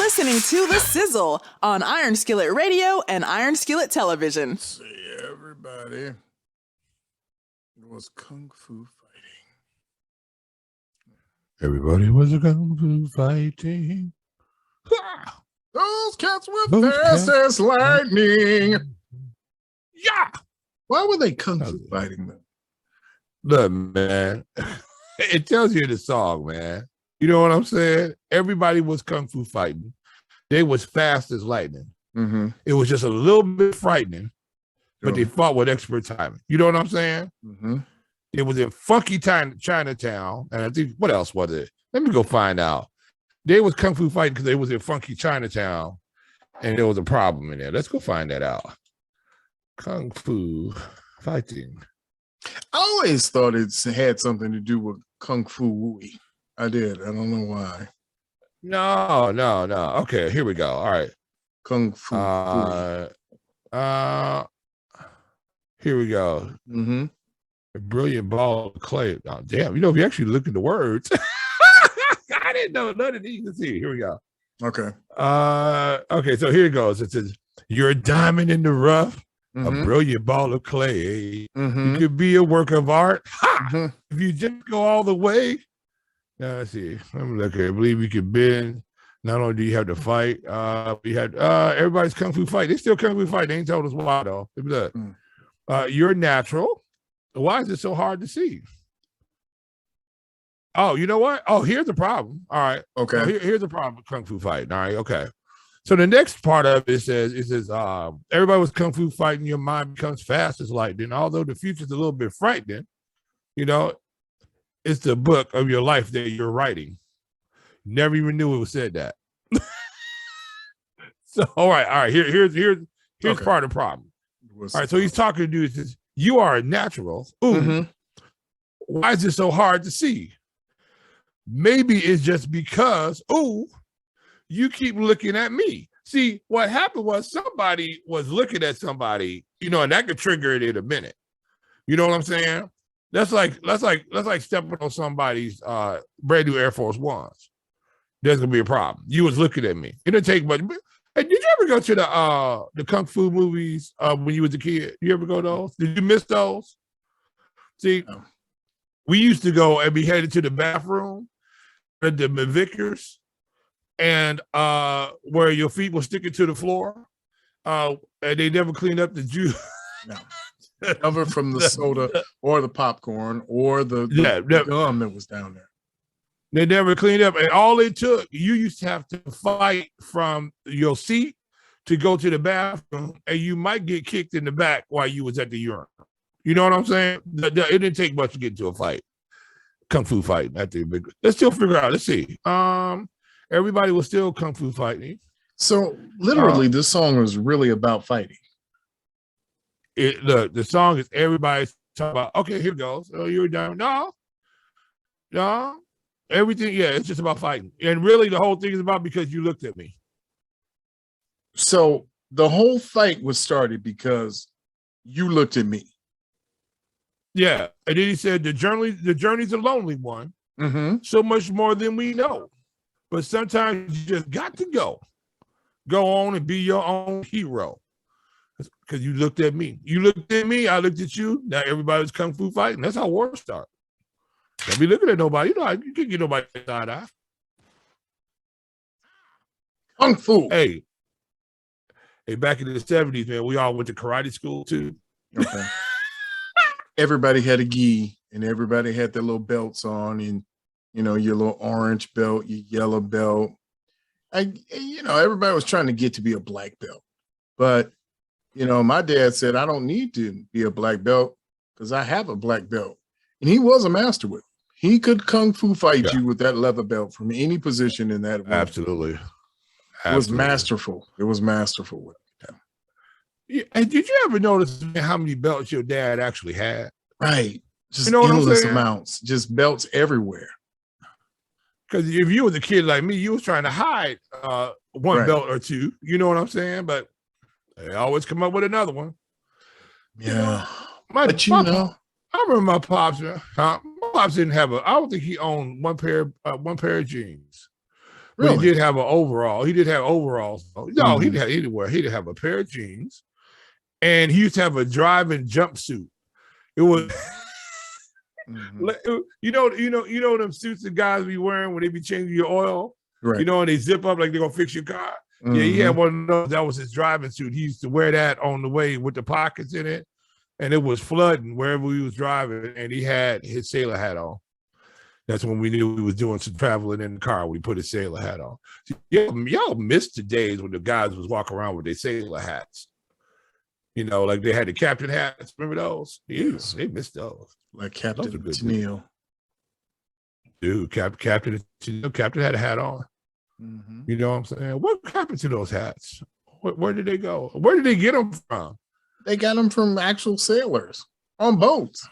listening to The Sizzle on Iron Skillet Radio and Iron Skillet Television. See, everybody, it was kung fu fighting. Everybody was a kung fu fighting. Ha! Those cats were fast as lightning. Yeah. Why were they kung fu fighting them? Look, man, it tells you in the song, man. You know what I'm saying? Everybody was kung fu fighting. They was fast as lightning. Mm-hmm. It was just a little bit frightening, but they fought with expert timing. You know what I'm saying? Mm-hmm. It was in funky Chinatown, and I think, what else was it? Let me go find out. They was kung fu fighting because they was in funky Chinatown, and there was a problem in there. Let's go find that out. Kung fu fighting. I always thought it had something to do with kung fu wooey. I did. I don't know why. No. Okay, here we go. All right. Kung fu. Here we go. Mm-hmm. A brilliant ball of clay. Oh, damn. You know, if you actually look at the words, I didn't know none of these. Let's see. Here we go. Okay. Okay, so here it goes. It says, "You're a diamond in the rough, Mm-hmm. a brilliant ball of clay. Mm-hmm. You could be a work of art. Ha! Mm-hmm. If you just go all the way." Now, let's see. Let me look here. I believe you can bend. Not only do you have to fight, we had everybody's kung fu fight. They still kung fu fight. They ain't told us why though. Look, you're natural. Why is it so hard to see? Oh, you know what? Oh, here's the problem. All right. Okay. So here's the problem with kung fu fighting. All right. Okay. So the next part of it says, everybody was kung fu fighting. Your mind becomes fast as lightning. Although the future's a little bit frightening, you know, it's the book of your life that you're writing. Never even knew it was said that. So, all right. Here's Okay. part of the problem. All right. So he's talking to dudes. Says, you are a natural. Ooh, Mm-hmm. why is it so hard to see? Maybe it's just because, you keep looking at me. See, what happened was somebody was looking at somebody, you know, and that could trigger it in a minute. You know what I'm saying? That's like stepping on somebody's brand new Air Force Ones. There's gonna be a problem. You was looking at me. It didn't take much. Hey, did you ever go to the kung fu movies when you was a kid? You ever go to those? Did you miss those? See, we used to go and be headed to the bathroom at the Vickers, and where your feet were sticking to the floor, and they never cleaned up the juice. No. Cover from the soda or the popcorn or the gum that was down there. They never cleaned up. And all it took, you used to have to fight from your seat to go to the bathroom, and you might get kicked in the back while you was at the urinal. You know what I'm saying? It didn't take much to get into a fight. Kung fu fighting. Let's still figure out. Let's see. Everybody was still kung fu fighting. So literally, this song was really about fighting. The song is everybody's talking about, okay, here goes. Oh, you're down. No. Everything, yeah, it's just about fighting. And really the whole thing is about because you looked at me. So the whole fight was started because you looked at me. Yeah. And then he said the journey's a lonely one. Mm-hmm. So much more than we know. But sometimes you just got to go. Go on and be your own hero. Because you looked at me. You looked at me, I looked at you. Now everybody's kung fu fighting. That's how wars start. Don't be looking at nobody. You know, you can't get nobody side eye. Kung fu. Hey, back in the 70s, man, we all went to karate school too. Okay. Everybody had a gi and everybody had their little belts on, and you know, your little orange belt, your yellow belt. Everybody was trying to get to be a black belt. But you know, my dad said, I don't need to be a black belt because I have a black belt. And he was a master with it. He could kung fu fight you with that leather belt from any position in that room. Absolutely. It was masterful. It was masterful with it. Yeah. And did you ever notice how many belts your dad actually had? Right. Just you know endless amounts. Just belts everywhere. Because if you was a kid like me, you was trying to hide one belt or two. You know what I'm saying? But they always come up with another one. Yeah. I remember my pops. My pops didn't have I don't think he owned one pair of jeans. But he Really? did have an overall. He did have overalls. No, he Mhm. didn't have anywhere. He didn't have a pair of jeans, and he used to have a driving jumpsuit. It was, Mhm. you know them suits that guys be wearing when they be changing your oil. Right. You know, and they zip up like they're gonna fix your car. Yeah, he Mhm. had one of those. That was his driving suit. He used to wear that on the way with the pockets in it, and it was flooding wherever he was driving. And he had his sailor hat on. That's when we knew he was doing some traveling in the car when he put his sailor hat on. Y'all missed the days when the guys was walking around with their sailor hats. You know, like they had the captain hats. Remember those? Yes. They missed those. Like Those are Captain good. Tennille. Dude, Captain had a hat on. Mhm. You know what I'm saying? What happened to those hats? Where did they go? Where did they get them from? They got them from actual sailors on boats.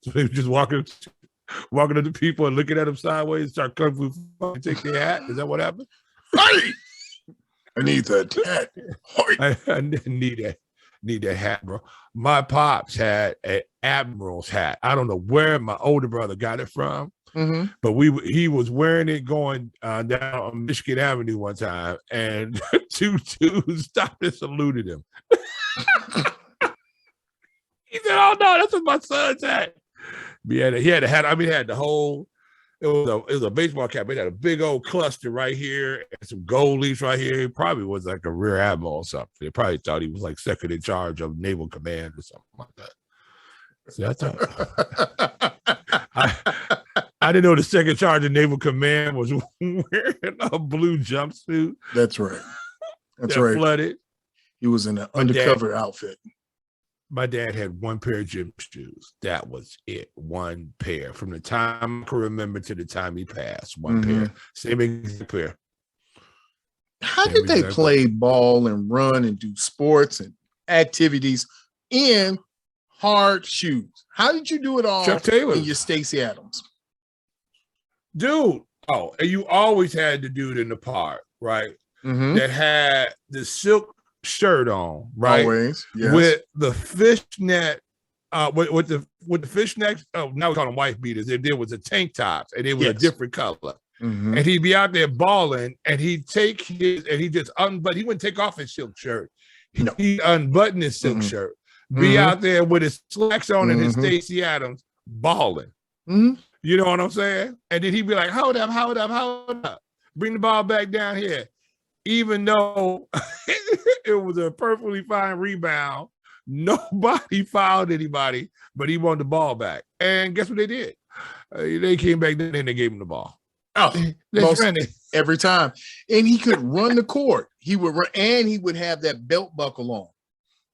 So they were just walking up to people and looking at them sideways, start kung fu and take their hat. Is that what happened? Hey! I need that hat. I need that hat, bro. My pops had an admiral's hat. I don't know where my older brother got it from, but he was wearing it going down on Michigan Avenue one time, and two dudes stopped and saluted him. He said, "Oh no, that's what my son's hat." He had a hat. I mean, he had the whole. It was a baseball cap. It had a big old cluster right here and some gold leaves right here. He probably was like a rear admiral or something. They probably thought he was like second in charge of Naval Command or something like that. So I didn't know the second in charge of Naval Command was wearing a blue jumpsuit. That's right. That's right. Flooded. He was in an undercover outfit. My dad had one pair of gym shoes. That was it. One pair. From the time I can remember to the time he passed. One pair. Same exact pair. How did they play ball and run and do sports and activities in hard shoes? How did you do it all Chuck Taylor in your Stacey Adams? Dude. Oh, and you always had the dude in the park, right? That had the silk shirt on, right? Always, yes. With the fishnet, with the fishnet. Oh, now we call them wife beaters. There was a tank tops, and it was a different color. And he'd be out there balling, and he'd take his, and he just but he wouldn't take off his silk shirt. He unbutton his silk shirt, be out there with his slacks on and his Stacey Adams balling. You know what I'm saying? And then he'd be like, hold up, bring the ball back down here. Even though it was a perfectly fine rebound, nobody fouled anybody, but he wanted the ball back. And guess what they did? They came back then and they gave him the ball. Oh, every time. And he could run the court. He would run, and he would have that belt buckle on.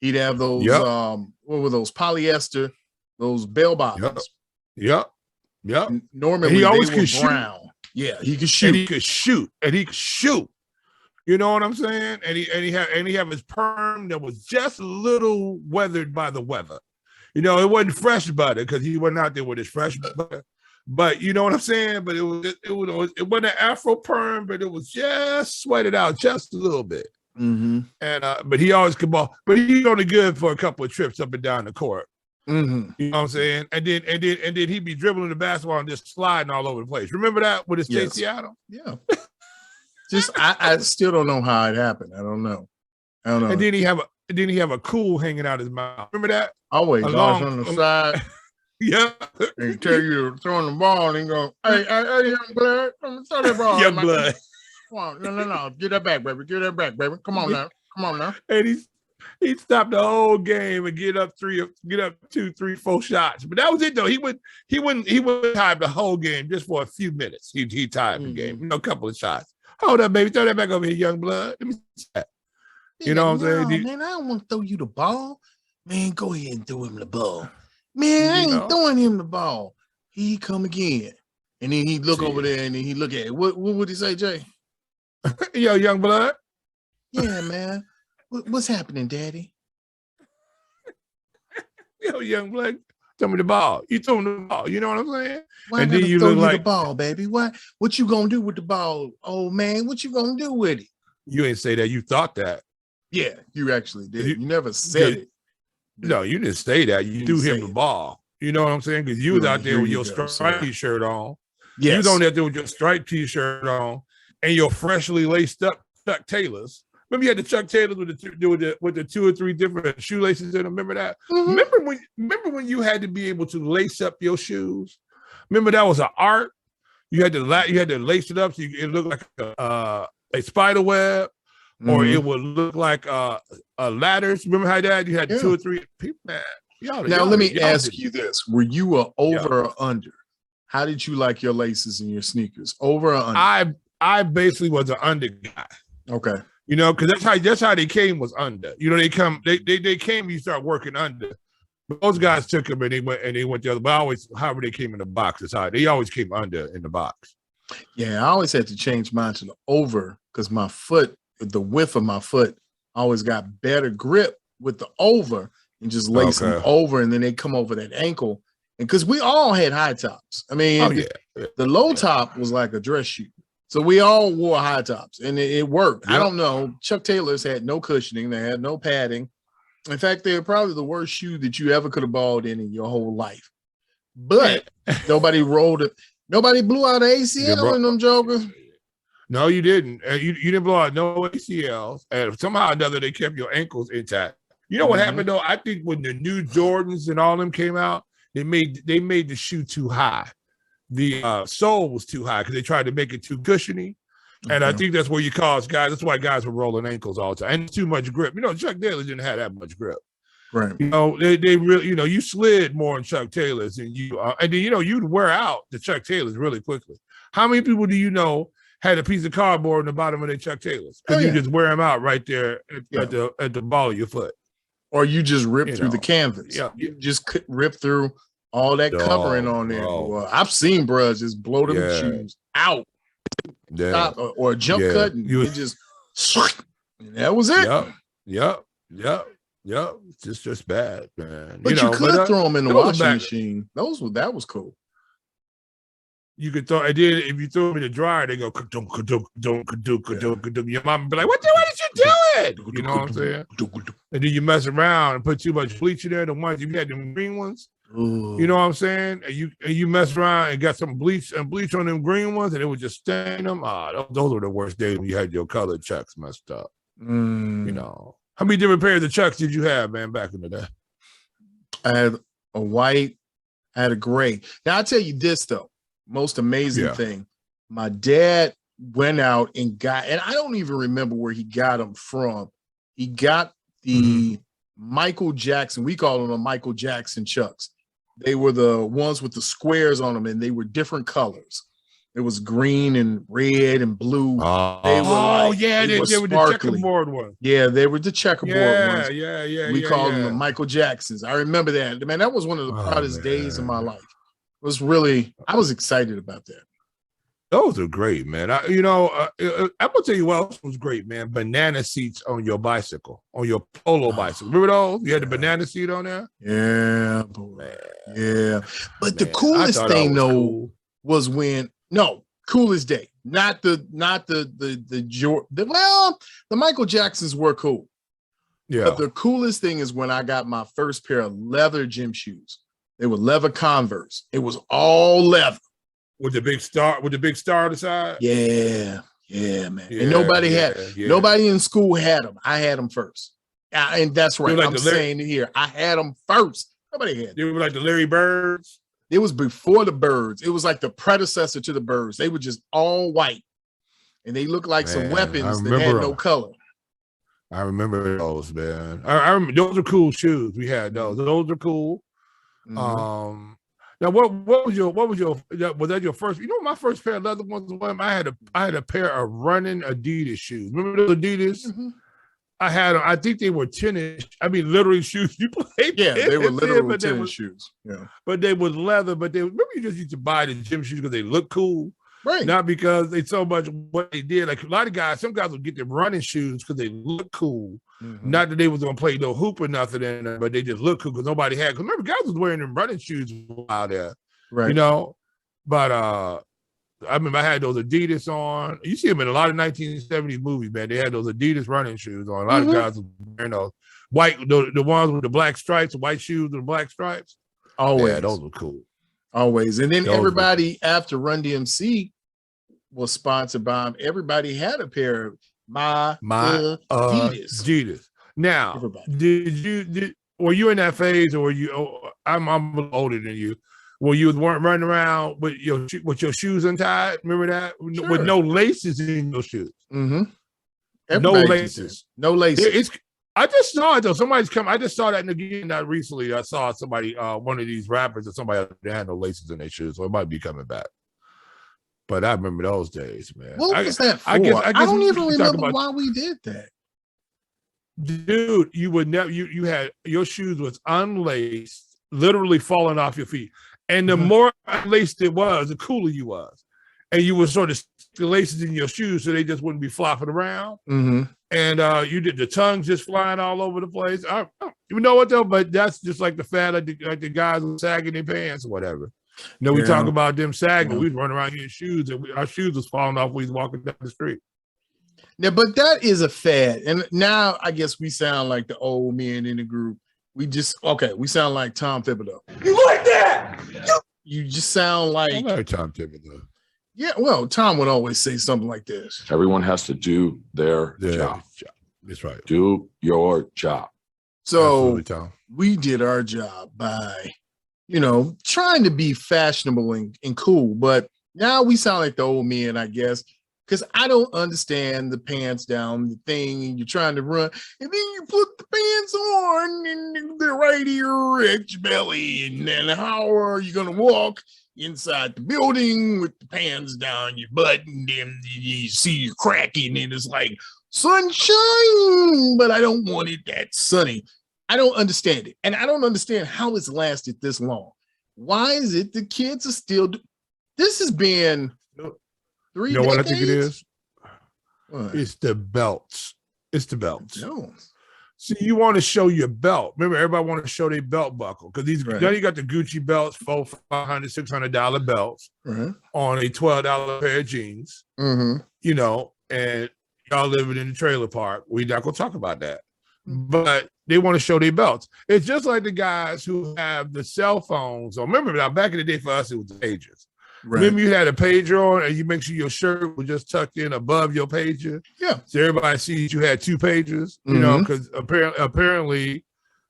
He'd have those, what were those, polyester, those bell bottoms. Yep. Normally he always they were could brown. Shoot. Yeah, he could shoot. And he could shoot. You know what I'm saying? And he had his perm that was just a little weathered by the weather. You know, it wasn't fresh butter because he wasn't out there with his fresh butter. But you know what I'm saying? But it wasn't an Afro perm, but it was just sweated out just a little bit. And but he always could ball. But he's only good for a couple of trips up and down the court. You know what I'm saying? And then he'd be dribbling the basketball and just sliding all over the place. Remember that with his Stacey Adams? Yeah. Just I still don't know how it happened. I don't know. And then he have a cool hanging out his mouth. Remember that? Always on the side. Yeah. And tell you to throw the ball and go, hey, young blood, throw that ball. Young blood. Come on, no. Get that back, baby. Get that back, baby. Come on now. And he'd stop the whole game and get up 2, 3, 4 shots. But that was it though. He wouldn't time the whole game just for a few minutes. He'd time the game, a couple of shots. Hold up, baby. Throw that back over here, young blood. Let me see that. You know what I'm saying? Man, I don't want to throw you the ball. Man, go ahead and throw him the ball. Man, I ain't throwing him the ball. He come again. And then he'd look over there and then he'd look at it. What would he say, Jay? Yo, young blood. Yeah, man. What's happening, Daddy? Yo, young blood. Throw me the ball. You throw me the ball. You know what I'm saying? Why and then you look like the ball, baby. What you gonna do with the ball, old man? What you gonna do with it? You ain't say that. You thought that. Yeah, you actually did. You never said it. No, you didn't say that. You threw him the ball. You know what I'm saying? Because you was out there with your stripy shirt on, You was Yes. on there with your striped T-shirt on and your freshly laced up Chuck Taylors. Remember you had the Chuck Taylors with the 2 or 3 different shoelaces in them? Remember that? Mhm. Remember when you had to be able to lace up your shoes? Remember that was an art? You had to lace it up so it looked like a spider web, or it would look like ladders. Remember how that? You had 2 or 3 people. Man, now let me ask you this: were you a over or under? How did you like your laces and your sneakers? Over or under? I basically was an under guy. Okay. You know, because that's how they came was under. You know, they came. You start working under. But those guys took them and they went the other. But however they came in the box, they always came under in the box. Yeah, I always had to change mine to the over because my foot, the width of my foot, always got better grip with the over and just lace them over, and then they come over that ankle. And because we all had high tops. I mean, the low top was like a dress shoe. So we all wore high tops and it worked. Yep. I don't know. Chuck Taylors had no cushioning. They had no padding. In fact, they were probably the worst shoe that you ever could have balled in your whole life. But nobody rolled it. Nobody blew out an ACL in them jokers. No, you didn't. You didn't blow out no ACLs. And somehow or another, they kept your ankles intact. You know what happened though? I think when the new Jordans and all them came out, they made the shoe too high. The sole was too high because they tried to make it too cushiony. And I think that's where you cause guys. That's why guys were rolling ankles all the time. And too much grip. You know, Chuck Taylor didn't have that much grip. Right. You know, they really, you know, you slid more in Chuck Taylors than you, and then, you know, you'd wear out the Chuck Taylors really quickly. How many people do you know had a piece of cardboard in the bottom of their Chuck Taylors? Because you just wear them out right there at the ball of your foot. Or you just rip through the canvas. Yeah. You just could rip through all that covering on there. I've seen bruhs just blow them shoes out. Stop, or a jump cut and it just and that was it. Yep. It's just bad, man. But you could throw them in the washing machine. That was cool. You could throw. I did. If you throw them in the dryer, they go ka-dunk, ka-dunk, ka-dunk, ka-dunk, ka-dunk, ka-dunk. Your mom be like, "What did you do?" You know what I'm saying? And then you mess around and put too much bleach in there. The ones you had them green ones. Ooh. You know what I'm saying? And you mess around and got some bleach on them green ones, and it would just stain them. Those were the worst days when you had your colored Chucks messed up. You know, how many different pairs of Chucks did you have, man, back in the day? I had a white, I had a gray. Now I'll tell you this though, most amazing thing. My dad went out and got, and I don't even remember where he got them from. He got the Michael Jackson. We call them the Michael Jackson Chucks. They were the ones with the squares on them, and they were different colors. It was green and red and blue. They were they were the checkerboard ones. Yeah, they were the checkerboard ones. Yeah. We called them the Michael Jacksons. I remember that. Man, that was one of the proudest days of my life. It was really, I was excited about that. Those are great, man. I'm gonna tell you what else was great, man. Banana seats on your bicycle, on your polo bicycle. Remember those? You had the banana seat on there. Yeah, boy. Yeah. But the coolest thing though was when coolest day. Not the Michael Jacksons were cool. Yeah. But the coolest thing is when I got my first pair of leather gym shoes. They were leather Converse. It was all leather. With the big star on the side? Yeah, man. And nobody in school had them. I had them first. And that's right. I'm saying it here. I had them first. Nobody had them. They were like the Larry Birds? It was before the Birds. It was like the predecessor to the Birds. They were just all white. And they looked like some weapons that had no color. I remember those, man. I remember those are cool shoes. We had those. Those are cool. Now, what was that your first? You know, my first pair of leather ones. I had a pair of running Adidas shoes. Remember those Adidas? I had them. I think they were tennis. I mean, literally shoes you play. Yeah, they were literal tennis shoes. Yeah, but they was leather. But remember you just used to buy the gym shoes because they look cool. Right. Not because they so much what they did. Like a lot of guys, some guys would get them running shoes because they look cool. Not that they was gonna play no hoop or nothing in them, but they just look cool because nobody had. Because remember, guys was wearing them running shoes out there, right? You know. But I remember I had those Adidas on. You see them in a lot of 1970s movies, man. They had those Adidas running shoes on. A lot of guys were wearing those white, the ones with the black stripes, the white shoes with the black stripes. Always, yeah, those were cool. Always. And then Those were- everybody after Run DMC was sponsored by them, everybody had a pair of my Adidas. Adidas. Now, Everybody. were you in that phase, or were you? I'm a little older than you. Were you weren't running around with your shoes untied? Remember that, Sure. with no laces in your shoes. Mm-hmm. No laces. No laces. I just saw it though. Somebody's come. I just saw that again. Not recently. I saw somebody, one of these rappers, or somebody that had no laces in their shoes, so it might be coming back. But I remember those days, man. What was that for? I don't even remember why we did that. Dude, you would never. You had your shoes was unlaced, literally falling off your feet. And the more unlaced it was, the cooler you was. And you would sort of stick the laces in your shoes so they just wouldn't be flopping around. Mm-hmm. And you did the tongues just flying all over the place. You know what though? But that's just like the fad, like the guys who sagging their pants or whatever. You know, we talk about them sagging. Yeah. We'd run around here in shoes, and our shoes was falling off when we was walking down the street. Yeah, but that is a fad. And now I guess we sound like the old men in the group. We sound like Tom Thibodeau. You like that? You just sound like Tom Thibodeau. Yeah, well, Tom would always say something like this. Everyone has to do their job. That's right. Do your job. So we did our job by, trying to be fashionable and cool. But now we sound like the old men, I guess. Because I don't understand the pants down the thing, and you're trying to run, and then you put the pants on, and they're right here at your belly, and then how are you going to walk inside the building with the pants down your butt, and then you see you cracking, and it's like sunshine, but I don't want it that sunny. I don't understand it, and I don't understand how it's lasted this long. Why is it the kids are still? This has been 3 decades? What I think it is? What? It's the belts. It's the belts. No. See, you want to show your belt. Remember, everybody want to show their belt buckle because now you got the Gucci belts, $400, $500, $600 belts on a $12 pair of jeans. Mm-hmm. And y'all living in the trailer park. We're not gonna talk about that. But they want to show their belts. It's just like the guys who have the cell phones. So remember now, back in the day for us, it was the pages. Right. Remember you had a pager on and you make sure your shirt was just tucked in above your pager. Yeah. So everybody sees you had 2 pages, because apparently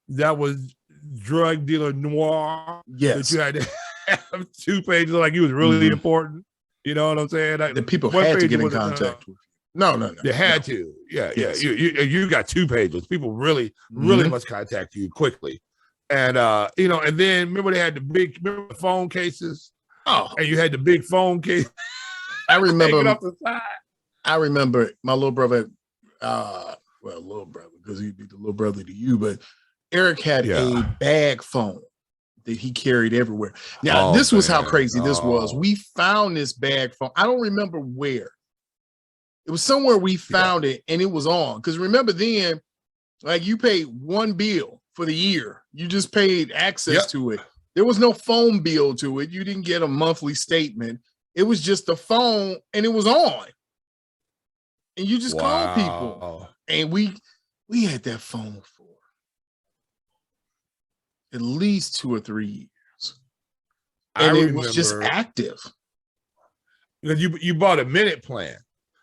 that was drug dealer noir. Yes. That you had to have 2 pages, like you was really important. You know what I'm saying? The people had to get in contact with you. No. They had to. Yeah. Yes. You got 2 pages. People really must contact you quickly. And and then remember they had the phone cases. Oh, and you had the big phone case. I remember. Off the side. I remember my little brother. Little brother, because he'd be the little brother to you. But Eric had a bag phone that he carried everywhere. Now, this was how crazy this was. We found this bag phone. I don't remember where. It was somewhere we found it, and it was on. Because remember then, like you paid 1 bill for the year. You just paid access to it. There was no phone bill to it. You didn't get a monthly statement. It was just a phone, and it was on. And you just called people. And we had that phone for at least 2 or 3 years. And it was just active. Because you bought a minute plan.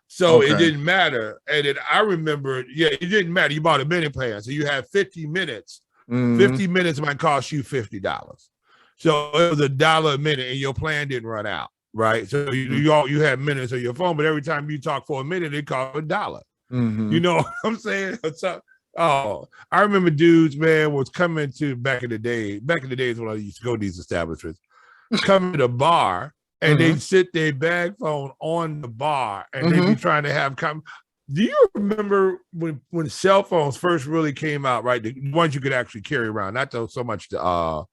So it didn't matter. And then I remember, it didn't matter. You bought a minute plan. So you had 50 minutes. 50 minutes might cost you $50. So it was $1 a minute, and your plan didn't run out, right? So you had minutes on your phone, but every time you talk for a minute, it cost $1. You know what I'm saying? So, I remember dudes, man, was coming to back in the days when I used to go to these establishments, coming to the bar, and they'd sit their bag phone on the bar, and they'd be trying to have Do you remember when cell phones first really came out, right? The ones you could actually carry around, not so much the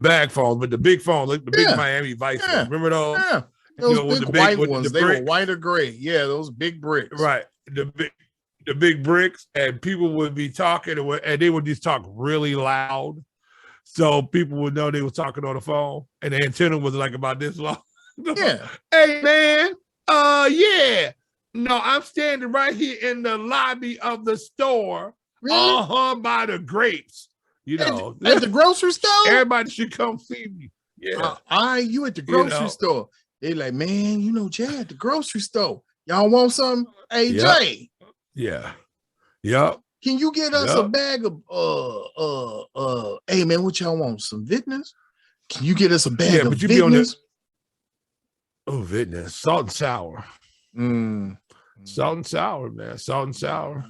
bag phones, but the big phones, like the big Miami Vice phones. Remember those? Yeah. Those big white ones. They were white or gray. Yeah, those big bricks. Right. The big bricks, and people would be talking, and they would just talk really loud. So people would know they were talking on the phone, and the antenna was like about this long. Yeah. Hey, man. Yeah. No, I'm standing right here in the lobby of the store. Really? By the grapes. At the grocery store? Everybody should come see me. Yeah. You at the grocery store. They like, man, Jay at the grocery store. Y'all want something? Hey, Yep. Jay. Yeah. Yep. Can you get us a bag of hey man, what y'all want? Some Vitness? Can you get us a bag of but you be on the Vitness? Vitness, salt and sour. Salt and sour, man. Salt and sour.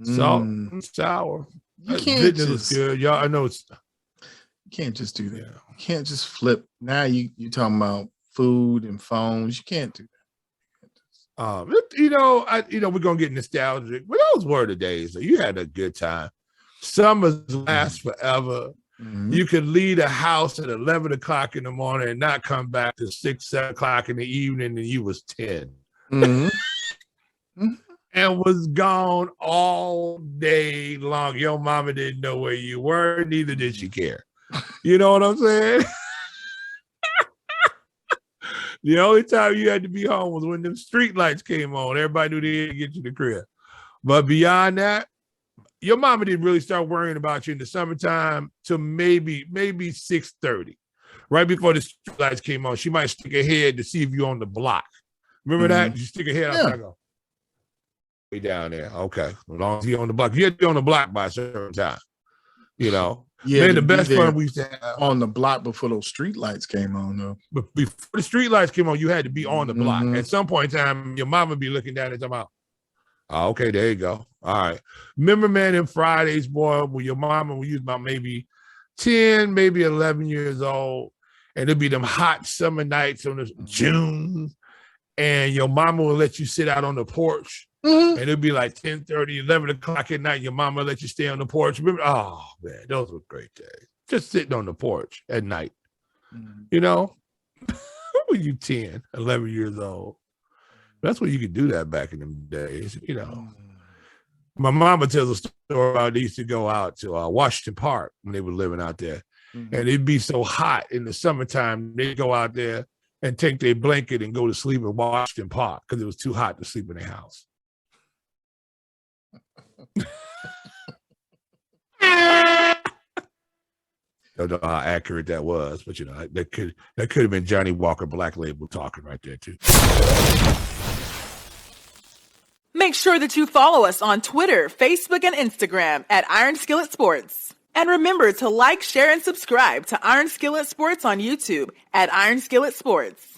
Salt and sour. You can't Vitness is good. Y'all, I know it's you can't just do that. You can't just flip. Now you talking about food and phones. You can't do that. We're gonna get nostalgic, but those were the days. You had a good time. Summers last forever. You could leave the house at 11 o'clock in the morning and not come back to 6, 7 o'clock in the evening, and you was 10. And was gone all day long. Your mama didn't know where you were, neither did she care. You know what I'm saying? The only time you had to be home was when them street lights came on. Everybody knew they had to get you to the crib. But beyond that, your mama didn't really start worrying about you in the summertime till maybe 6:30. Right before the street lights came on, she might stick her head to see if you're on the block. Remember that? You stick her head out and go, way down there. Okay. As long as you're on the block. You had to be on the block by a certain time. Man, the best fun we used to have on the block before those street lights came on, though. But before the street lights came on, you had to be on the block. At some point in time, your mama be looking down and talking about, oh, okay, there you go. All right. Remember, man, in Fridays, boy, when your mama, when you was about maybe 10, maybe 11 years old, and it'd be them hot summer nights on the June, and your mama will let you sit out on the porch. And it'd be like 10:30, 11 o'clock at night. Your mama let you stay on the porch. Remember? Oh, man, those were great days. Just sitting on the porch at night. When you 10, 11 years old. That's when you could do that back in them days, My mama tells a story about they used to go out to Washington Park when they were living out there. And it'd be so hot in the summertime, they'd go out there and take their blanket and go to sleep in Washington Park because it was too hot to sleep in their house. Don't know how accurate that was, but that could have been Johnny Walker Black Label talking right there too. Make sure that you follow us on Twitter, Facebook, and Instagram at Iron Skillet Sports. And remember to like, share, and subscribe to Iron Skillet Sports on YouTube at Iron Skillet Sports.